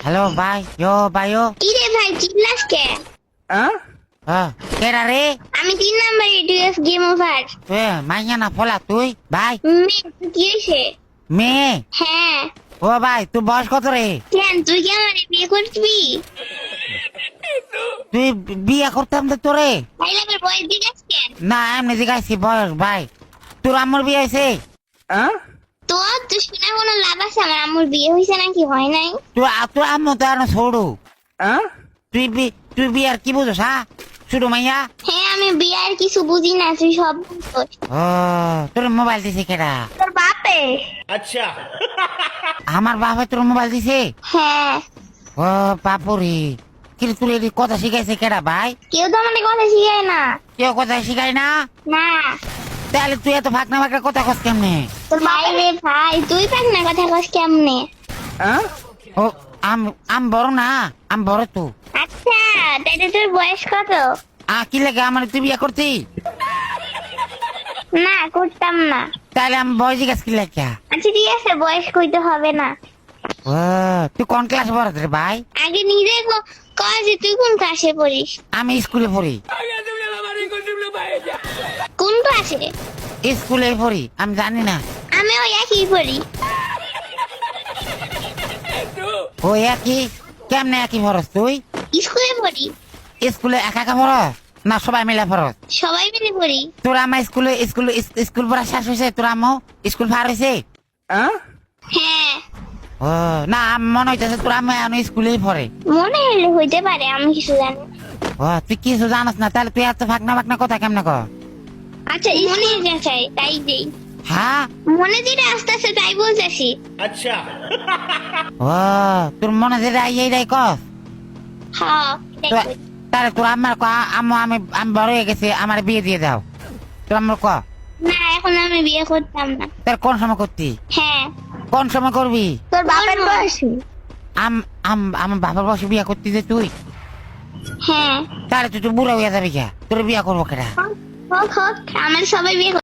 Hello ভাই, ভাইও কি রে ভাই চিল্লাস কে? কেডা রে? আমি 3 নাম্বার এডিএফ গেম ওভার। তুই মাইয়া না ফলা তুই ভাই কি হয়েছে? মেয়ে? হ্যাঁ ও ভাই তুই বয়স কত রে? কেন তুই কি আমার বিয়ে করবি? তুই বিয়ে করতাম তো তোরে? তাই লাগে বয়স দিগাস কেন? না এমনি জিজ্ঞাসি বয়স ভাই। তোর আম্মুর বিয়ে হয়েছে? তো তুই শুনে কোনো লাভ আছে? আমার আম্মুর বিয়ে হয়েছে নাকি হয় নাই? তোর আম্মু তো আর ছোড়ু। তুই বিয়ার কি বুঝোস হ্যাঁ? ছোট মাইয়া? হ্যাঁ আমি বিয়ার কিছু বুঝি না, তুই সব বুঝছিস। ও তোর মোবাইল দিছে কেডা? তোর বাপে। अच्छा আমার বাবা তোর মোবাইল দিছে? হ্যাঁ ও বাপুরি, কিন্তু তুই এই কথা শিখাইছে কেডা ভাই? কেউ তো আমাদের কথা শিখায় না। কেউ কথা শিখাই না? না তাহলে তুই এত ফাঁকনা ফাঁকনা কথা কস কেমনে? তোর ভাই রে ভাই, তুই পাস না কথা কস কেমনে? ও আম বড় না, আম বড় তো। আচ্ছা তাইলে তোর বয়স কত? কি লাগে আমার তুই বিয়ে করতি? না করতাম না। তাহলে আমি বয়স জিজ্ঞাসা কি লাগে? আচ্ছা ঠিক আছে, বয়স কইতে হবে না। ও তুই কোন ক্লাসে পড়াস রে ভাই? আগে নিজে কয় যে তুই কোন ক্লাসে পড়িস? আমি স্কুলে পড়ি। কোন ক্লাসে? স্কুলে পড়ি, আমি জানি না। আমি ওই একই পড়ি। ও একই? কেমনে একই পড়স তুই? স্কুলে পড়ি। স্কুলে একা একা পড়স না সবাই মিলে পড়স? সবাই মিলে পড়ি। তোর আমার স্কুল পড়া শেষ হয়েছে? তোর আম্মু স্কুল পার হয়েছে? হ্যাঁ ও না মনে হইতেছে তোর আম্মু এখন স্কুলেই পড়ে। মনে হলে হইতে পারে, আমি কিছু জানি না। ও তুই কিছু জানাস না, তাহলে তুই এত ফাঁকনা ফাঁকনা কথা কেমনে কর? আচ্ছা মনে যা চাই তাই দেই। হ্যাঁ মনে যেটা আস্তে আস্তে তাই বলতেছি। अच्छा ও তোর মনে যেটা এইটাই কস? হ্যাঁ এটাই করি। তাহলে তোর আম্মার ক আম্মু আমি আমি বড় হয়ে গেছি, আমার বিয়ে দিয়ে দাও। তোর আম্মুর ক না এখন আমি বিয়ে করতাম না। তার কোন সময় করতি? হ্যাঁ কোন সময় করবি? তোর বাপের বয়সী। আমার বাবার বসে বিয়ে করতি যে তুই? হ্যাঁ তাহলে তুই তো বুড়া হইয়া যাবি কে? তোর বিয়ে করবো কেটা? হোক হোক, আমার সবাই বিয়ে